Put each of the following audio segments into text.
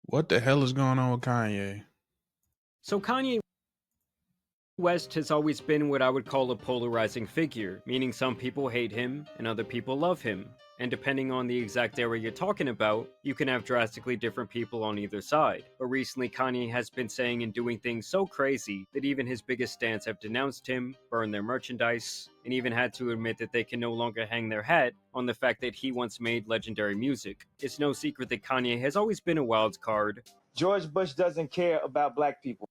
What the hell is going on with Kanye? So Kanye West has always been what I would call a polarizing figure, meaning some people hate him and other people love him. And depending on the exact area you're talking about, you can have drastically different people on either side. But recently, Kanye has been saying and doing things so crazy that even his biggest stans have denounced him, burned their merchandise, and even had to admit that they can no longer hang their hat on the fact that he once made legendary music. It's no secret that Kanye has always been a wild card. George Bush doesn't care about black people.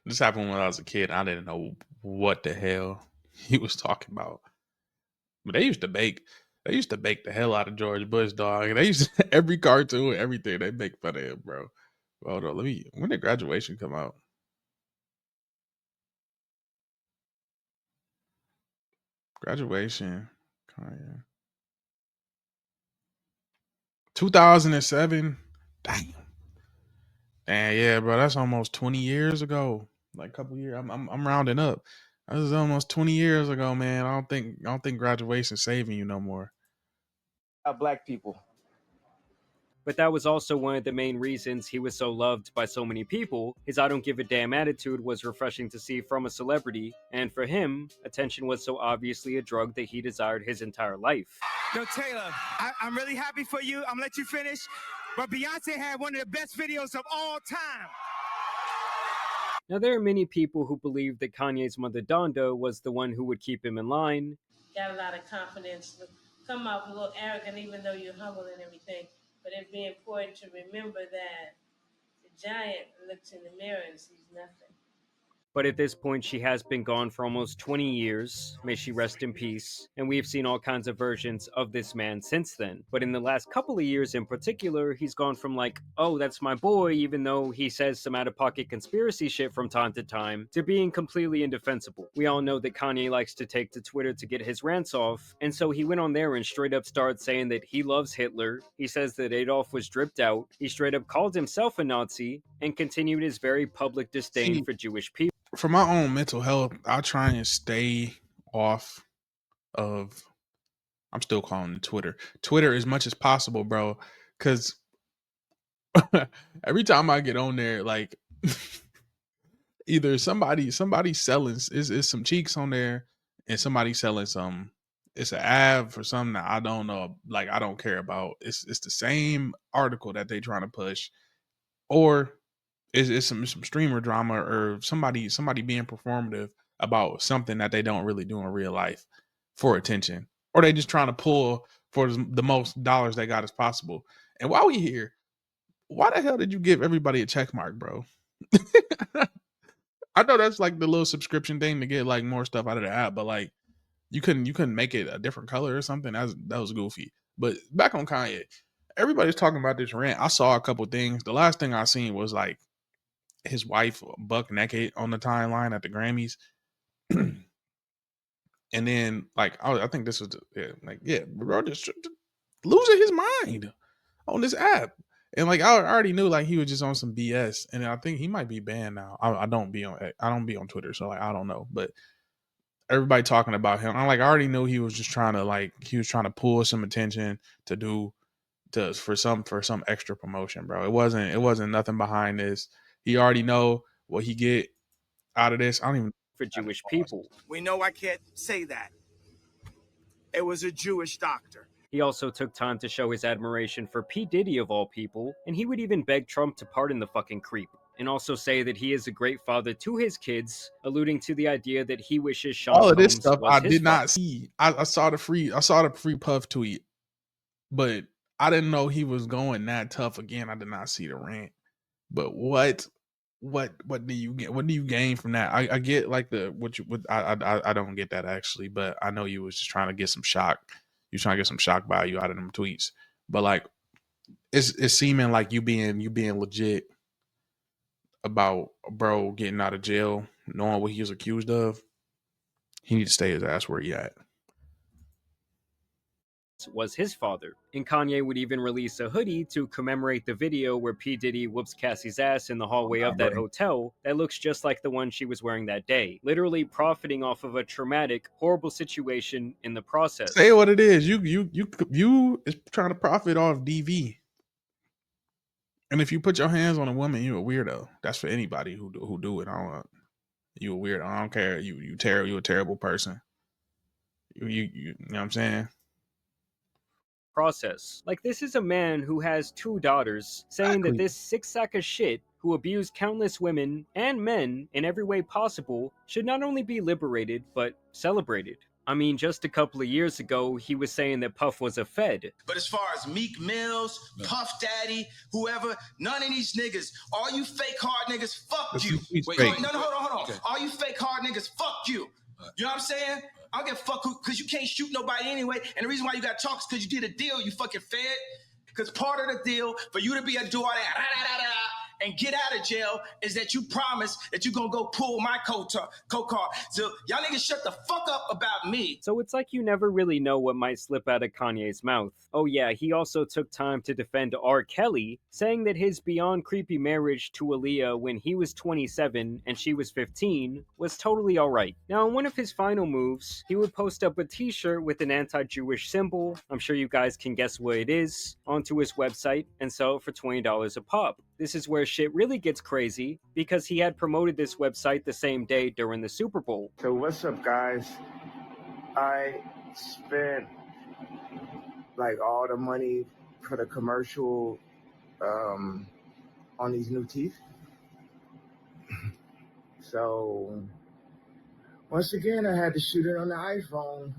This happened when I was a kid. I didn't know what the hell he was talking about. But they used to bake the hell out of George Bush, dog. They used to, every cartoon, everything, they make fun of him, bro. Hold on, when did Graduation come out? Graduation, Kanye. 2007. Damn. And yeah, bro, that's almost 20 years ago. Like a couple years. I'm rounding up. That was almost 20 years ago, man. I don't think graduation's saving you no more. About black people. But that was also one of the main reasons he was so loved by so many people. His I don't give a damn attitude was refreshing to see from a celebrity, and for him, attention was so obviously a drug that he desired his entire life. Yo, Taylor, I'm really happy for you. I'm gonna let you finish. But Beyonce had one of the best videos of all time. Now, there are many people who believe that Kanye's mother Donda was the one who would keep him in line. Got a lot of confidence. Come off a little arrogant, even though you're humble and everything. But it'd be important to remember that the giant looks in the mirror and sees nothing. But at this point, she has been gone for almost 20 years. May she rest in peace. And we've seen all kinds of versions of this man since then. But in the last couple of years in particular, he's gone from like, oh, that's my boy, even though he says some out of pocket conspiracy shit from time to time, to being completely indefensible. We all know that Kanye likes to take to Twitter to get his rants off. And so he went on there and straight up started saying that he loves Hitler. He says that Adolf was dripped out. He straight up called himself a Nazi and continued his very public disdain See, for Jewish people. for my own mental health, I try and stay off of. I'm still calling it Twitter as much as possible, bro. Because every time I get on there, like either somebody selling is some cheeks on there, and somebody selling some. It's an ad for something that I don't know, like I don't care about. It's the same article that they trying to push, or it's some streamer drama or somebody being performative about something that they don't really do in real life for attention, or they just trying to pull for the most dollars they got as possible. And while we here, why the hell did you give everybody a check mark, bro? I know that's like the little subscription thing to get like more stuff out of the app, but like you couldn't make it a different color or something. That was goofy. But back on Kanye, everybody's talking about this rant. I saw a couple things. The last thing I seen was like his wife buck naked on the timeline at the Grammys. And then like I think this was bro just losing his mind on this app. And like I already knew like he was just on some BS, and I think he might be banned now. I don't be on Twitter, so like I don't know. But everybody talking about him. I already knew he was just trying to pull some attention to do to for some extra promotion, bro. It wasn't nothing behind this. He already know what he get out of this. I don't even For Jewish people. We know I can't say that. It was a Jewish doctor. He also took time to show his admiration for P. Diddy of all people, and he would even beg Trump to pardon the fucking creep, and also say that he is a great father to his kids, alluding to the idea that he wishes Sean all of this Combs stuff was I his did father. not see. I saw the free puff tweet, but I didn't know he was going that tough again. I did not see the rant. But what do you get? What do you gain from that? I get like the what you would I don't get that actually, but I know you was just trying to get some shock. You trying to get some shock value out of them tweets. But like it's seeming like you being legit about bro getting out of jail, knowing what he was accused of. He need to stay his ass where he at. Was his father. And Kanye would even release a hoodie to commemorate the video where P. Diddy whoops Cassie's ass in the hallway of that hotel that looks just like the one she was wearing that day, literally profiting off of a traumatic, horrible situation in the process. Say what it is. You is trying to profit off DV. And if you put your hands on a woman, you a weirdo. That's for anybody who do it. You a weirdo. I don't care. You a terrible person. You know what I'm saying? Process. Like, this is a man who has 2 daughters saying that Exactly. this sick sack of shit who abused countless women and men in every way possible should not only be liberated, but celebrated. I mean, just a couple of years ago, he was saying that Puff was a Fed. But as far as Meek Mills, Puff Daddy, whoever, none of these niggas, all you fake hard niggas, fuck you. Wait, No, hold on. Okay. All you fake hard niggas, fuck you. You know what I'm saying? I don't give a fuck because you can't shoot nobody anyway. And the reason why you got to talk is because you did a deal, you fucking Fed. Because part of the deal for you to be a do all that and get out of jail is that you promise that you're going to go pull my co-card. So y'all niggas shut the fuck up about me. So it's like you never really know what might slip out of Kanye's mouth. Oh yeah, he also took time to defend R. Kelly, saying that his beyond creepy marriage to Aaliyah when he was 27 and she was 15 was totally alright. Now, in one of his final moves, he would post up a t-shirt with an anti-Jewish symbol, I'm sure you guys can guess what it is, onto his website and sell it for $20 a pop. This is where shit really gets crazy, because he had promoted this website the same day during the Super Bowl. So what's up, guys? I spent like all the money for the commercial on these new teeth. So once again, I had to shoot it on the iPhone.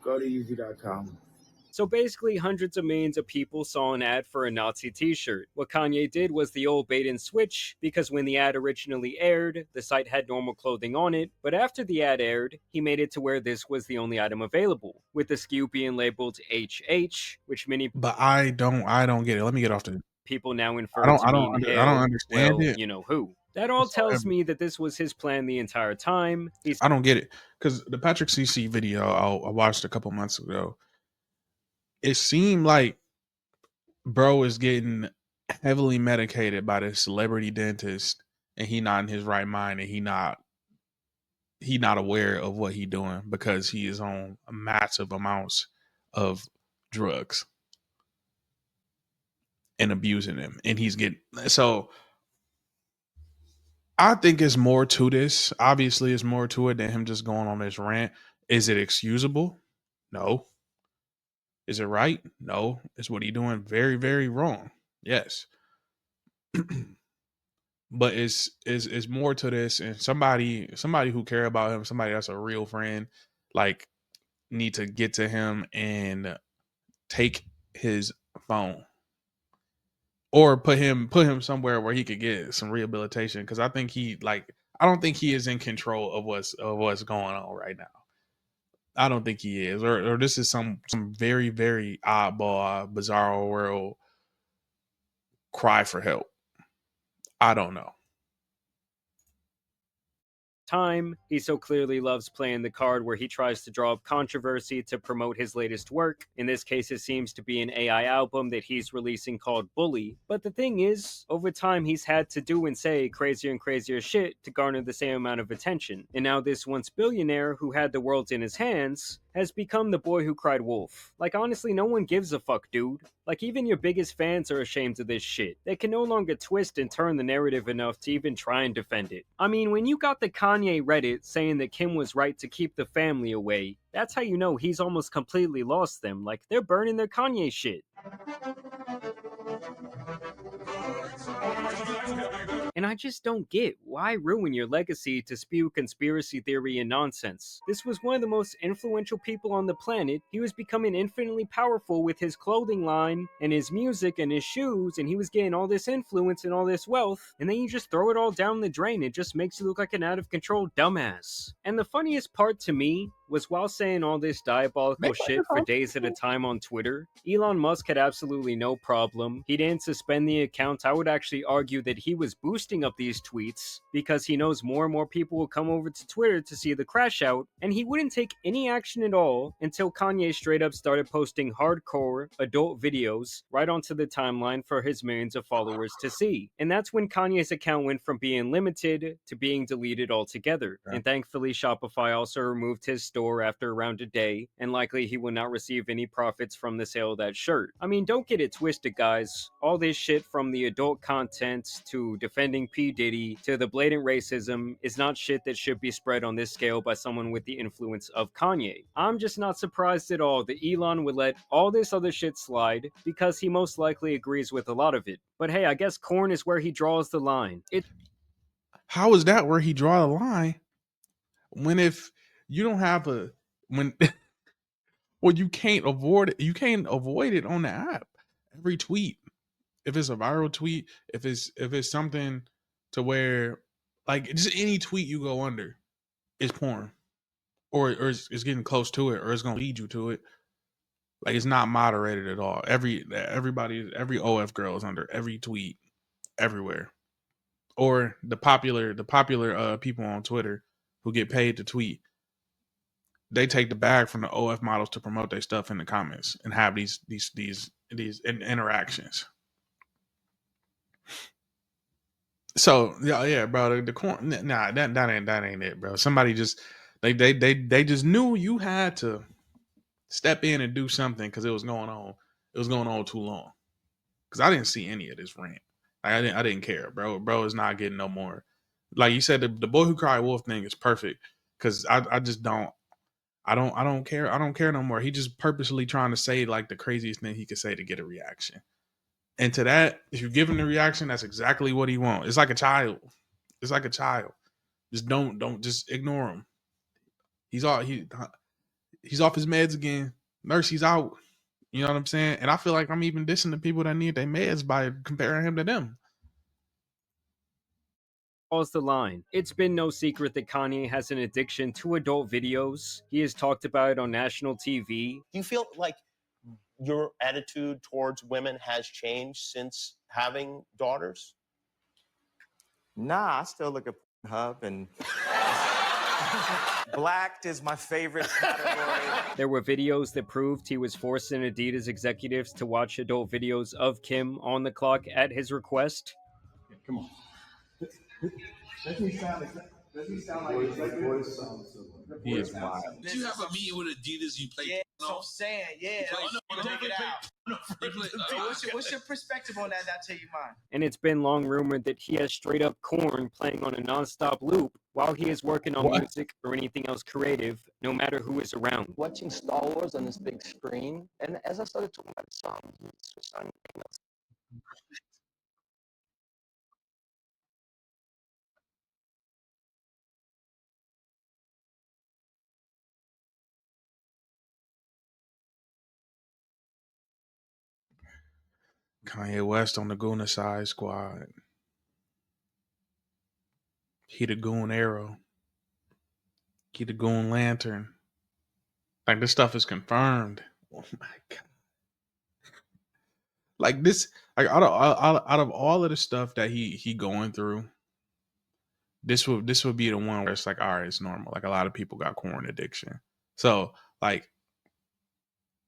Go to Yeezy.com. So basically, hundreds of millions of people saw an ad for a Nazi t-shirt. What Kanye did was the old bait and switch, because when the ad originally aired, the site had normal clothing on it, but after the ad aired, he made it to where this was the only item available, with the SKU being labeled HH, which many But I don't get it. Let me get off the. people now infer I to mean don't hail, understand well, it. you know who. That all tells Whatsoever. me that this was his plan the entire time. I don't get it because the Patrick CC video I watched a couple months ago, it seemed like bro is getting heavily medicated by this celebrity dentist, and he not in his right mind, and he not aware of what he doing because he is on massive amounts of drugs and abusing them, and he's getting so. I think it's more to this. Obviously, it's more to it than him just going on this rant. Is it excusable? No. Is it right? No. Is what he doing very, very wrong? Yes. But it's more to this, and somebody who care about him, somebody that's a real friend, like need to get to him and take his phone. Or put him somewhere where he could get some rehabilitation, because I think I don't think he is in control of what's going on right now. I don't think he is, or this is some very, very oddball, bizarro world cry for help. I don't know. Time, he so clearly loves playing the card where he tries to draw up controversy to promote his latest work. In this case, it seems to be an AI album that he's releasing called Bully. But the thing is, over time he's had to do and say crazier and crazier shit to garner the same amount of attention. And now this once billionaire who had the world in his hands has become the boy who cried wolf. Like, honestly, no one gives a fuck, dude. Like, even your biggest fans are ashamed of this shit. They can no longer twist and turn the narrative enough to even try and defend it. I mean, when you got the Kanye Reddit saying that Kim was right to keep the family away, that's how you know he's almost completely lost them. Like, they're burning their Kanye shit. And I just don't get why ruin your legacy to spew conspiracy theory and nonsense. This was one of the most influential people on the planet. He was becoming infinitely powerful with his clothing line and his music and his shoes, and he was getting all this influence and all this wealth, and then you just throw it all down the drain. It just makes you look like an out of control dumbass. And the funniest part to me was, while saying all this diabolical shit for days at a time on Twitter, Elon Musk had absolutely no problem. He didn't suspend the account. I would actually argue that he was boosting up these tweets because he knows more and more people will come over to Twitter to see the crash out, and he wouldn't take any action at all until Kanye straight up started posting hardcore adult videos right onto the timeline for his millions of followers to see. And that's when Kanye's account went from being limited to being deleted altogether. And thankfully, Shopify also removed his store store after around a day, and likely he will not receive any profits from the sale of that shirt. I mean, don't get it twisted, guys. All this shit from the adult content to defending P. Diddy to the blatant racism is not shit that should be spread on this scale by someone with the influence of Kanye. I'm just not surprised at all that Elon would let all this other shit slide because he most likely agrees with a lot of it. But hey, I guess corn is where he draws the line. How is that where he draw the line? When if you don't have a when well you can't avoid it, you can't avoid it on the app. Every tweet, if it's a viral tweet, if it's something to where like just any tweet you go under is porn. Or it's getting close to it, or it's gonna lead you to it. Like it's not moderated at all. Every OF girl is under every tweet everywhere. Or the popular people on Twitter who get paid to tweet, they take the bag from the OF models to promote their stuff in the comments and have these interactions. So yeah, bro, the corn, nah, that ain't it, bro. Somebody just they just knew you had to step in and do something because it was going on. It was going on too long. Because I didn't see any of this rant. Like, I didn't care, bro. Bro is not getting no more. Like you said, the boy who cried wolf thing is perfect. Because I just don't. I don't care. I don't care no more. He just purposely trying to say like the craziest thing he could say to get a reaction. And to that, if you give him the reaction, that's exactly what he wants. It's like a child. It's like a child. Just don't just ignore him. He's all he's off his meds again. Nurse, he's out. You know what I'm saying? And I feel like I'm even dissing the people that need their meds by comparing him to them. Draws the line. It's been no secret that Kanye has an addiction to adult videos. He has talked about it on national TV. Do you feel like your attitude towards women has changed since having daughters? Nah, I still look at Hub and Blacked is my favorite category. There were videos that proved he was forcing Adidas executives to watch adult videos of Kim on the clock at his request. Come on. Doesn't he sound like He is wild. Did you have a meeting with Adidas? You played? Yeah, so I'm saying, yeah. Take it out. What's your perspective on that? I'll tell you mine. And it's been long rumored that he has straight up corn playing on a nonstop loop while he is working on music or anything else creative, no matter who is around. Watching Star Wars on this big screen, and as I started talking about the songs, it's just something else. Kanye West on the Guna Side Squad. He the Goon Arrow. He the Goon Lantern. Like this stuff is confirmed. Oh my god! Like this, like out of all of the stuff that he going through, this would be the one where it's like, all right, it's normal. Like a lot of people got corn addiction, so like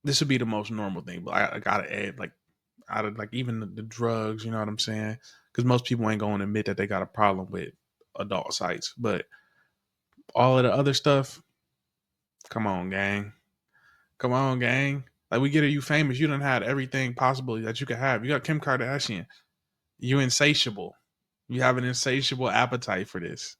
this would be the most normal thing. But I gotta add like out of like even the drugs, you know what I'm saying? Because most people ain't going to admit that they got a problem with adult sites, but all of the other stuff, come on, gang. Come on, gang. Like we get it, you famous. You done had everything possible that you could have. You got Kim Kardashian. You insatiable. You have an insatiable appetite for this.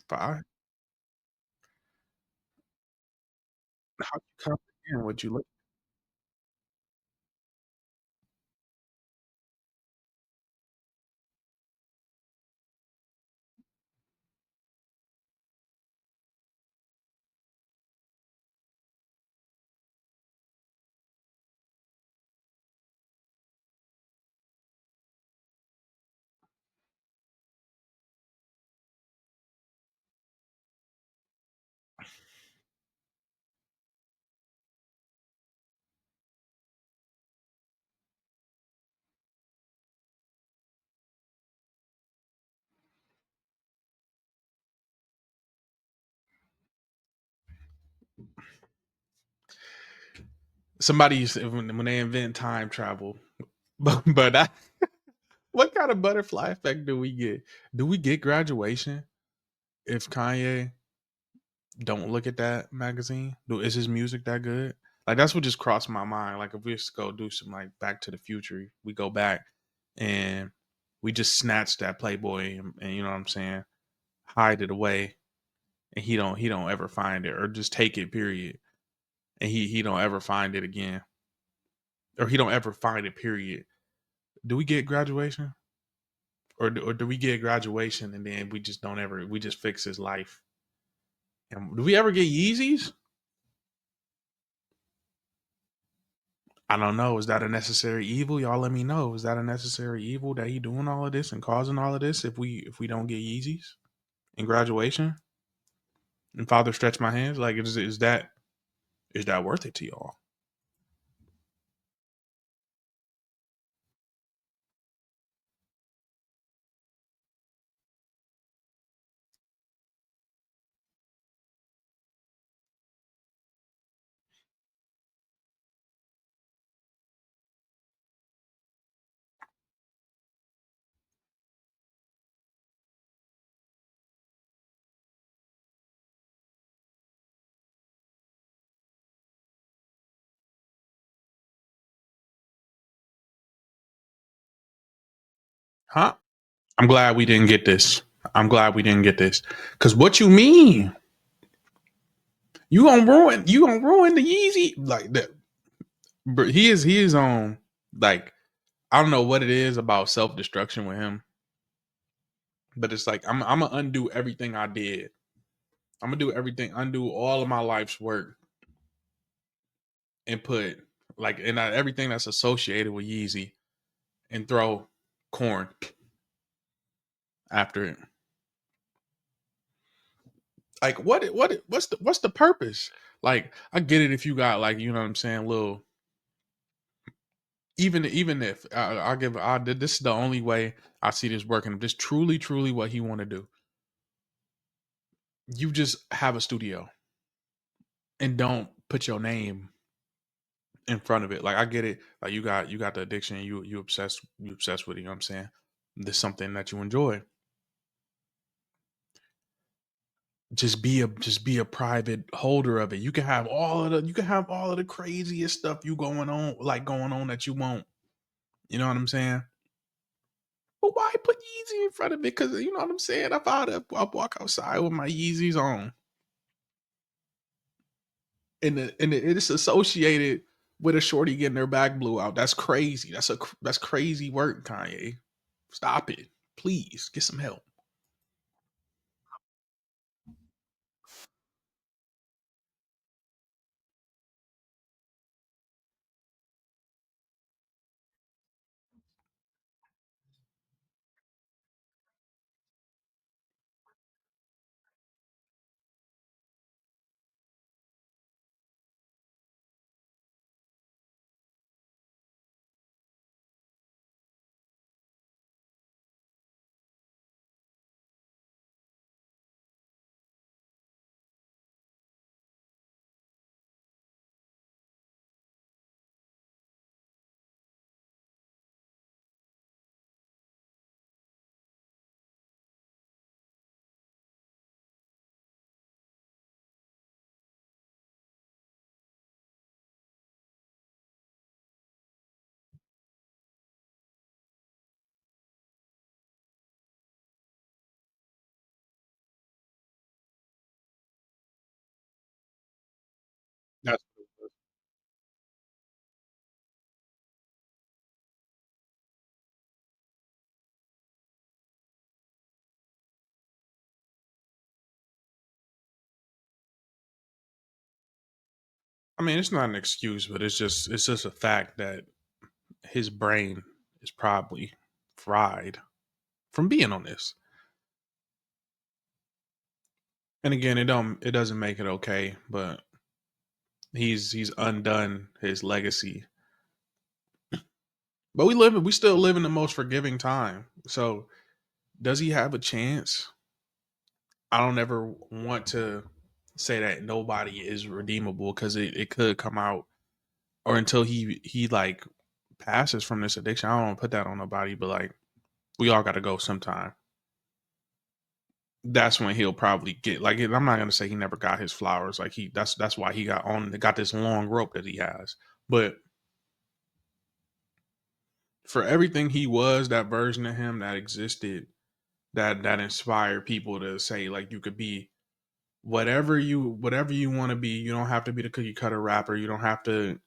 Fine. How you comprehend what you look? Somebody's when they invent time travel, but what kind of butterfly effect do we get? Do we get graduation if Kanye don't look at that magazine? Is his music that good? Like that's what just crossed my mind. Like if we just go do some like Back to the Future, we go back and we just snatch that Playboy and you know what I'm saying, hide it away, and he don't ever find it, or just take it. Period. And he don't ever find it again, or he don't ever find it. Period. Do we get graduation, or do we get graduation and then we just don't ever we just fix his life? And do we ever get Yeezys? I don't know. Is that a necessary evil? Y'all let me know. Is that a necessary evil that he doing all of this and causing all of this if we don't get Yeezys in graduation? And Father stretch my hands. Like is that worth it to y'all? Huh? I'm glad we didn't get this. I'm glad we didn't get this. Cause what you mean? You gonna ruin the Yeezy like that. But he is on like I don't know what it is about self destruction with him, but it's like I'm gonna undo everything I did. I'm gonna do everything, undo all of my life's work, and put like and everything that's associated with Yeezy, and throw corn after it. Like what's the purpose? Like I get it if you got like you know what I'm saying, little even if this is the only way I see this working. If this truly what he want to do, you just have a studio and don't put your name in front of it. Like I get it. Like you got the addiction. You obsessed with it. You know what I'm saying? This is something that you enjoy. Just be a private holder of it. You can have all of the craziest stuff going on that you want. You know what I'm saying? But why put Yeezy in front of it? Because you know what I'm saying. If I walk outside with my Yeezys on, and it's associated with a shorty getting her back blew out. That's crazy. That's crazy work, Kanye. Stop it, please. Get some help. That's I mean, it's not an excuse, but it's just a fact that his brain is probably fried from being on this. And again, it doesn't make it okay, but he's undone his legacy. But we still live in the most forgiving time. So does he have a chance? I don't ever want to say that nobody is redeemable because it could come out or until he like passes from this addiction. I don't want to put that on nobody, but like we all got to go sometime. That's when he'll probably get like. I'm not gonna say he never got his flowers. Like that's why he got this long rope that he has. But for everything he was, that version of him that existed, that inspired people to say like you could be whatever you want to be. You don't have to be the cookie cutter rapper. You don't have to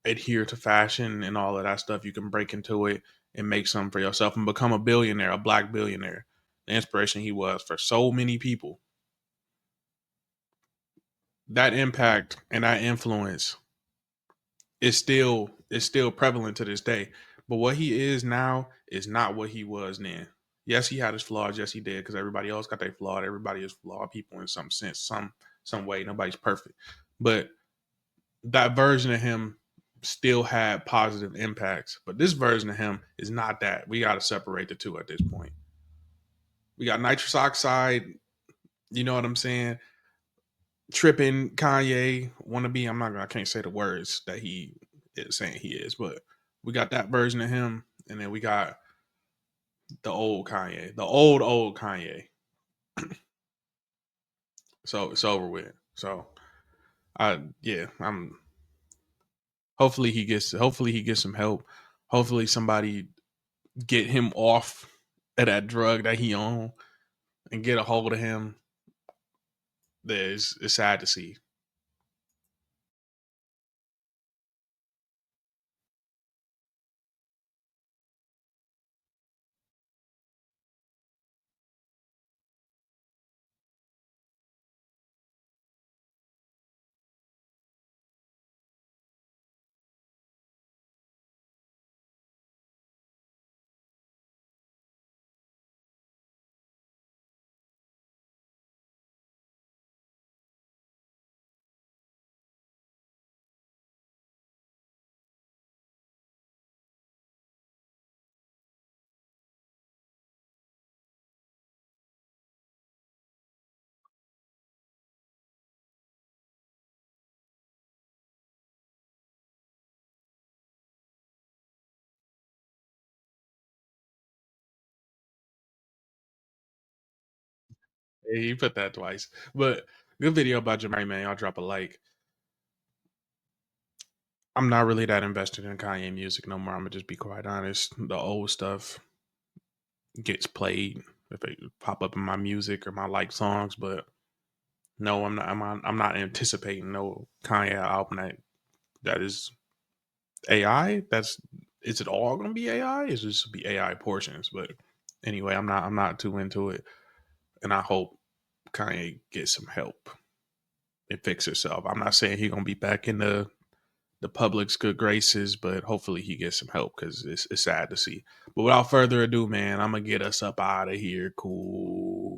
adhere to fashion and all of that stuff. You can break into it and make something for yourself and become a billionaire, a black billionaire. The inspiration he was for so many people. That impact and that influence is still prevalent to this day. But what he is now is not what he was then. Yes, he had his flaws. Yes, he did, because everybody else got their flawed. Everybody is flawed people in some sense, some way. Nobody's perfect. But that version of him still had positive impacts. But this version of him is not that. We got to separate the two at this point. We got nitrous oxide, you know what I'm saying? Tripping Kanye wannabe. I can't say the words that he is saying he is, but we got that version of him, and then we got the old Kanye, the old Kanye. So it's over with. So I'm hopefully he gets some help. Hopefully somebody get him off of that drug that he on and get a hold of him. It's sad to see. Hey, you put that twice, but good video about Jamari, man. Y'all drop a like. I'm not really that invested in Kanye music no more. I'm gonna just be quite honest. The old stuff gets played if it pop up in my music or my like songs, but no, I'm not anticipating no Kanye album that is AI. Is it all gonna be AI? Is just be AI portions? But anyway, I'm not too into it, and I hope Kanye gets some help and fix himself. I'm not saying he's gonna be back in the public's good graces, but hopefully he gets some help because it's sad to see. But without further ado, man, I'm gonna get us up out of here. Cool.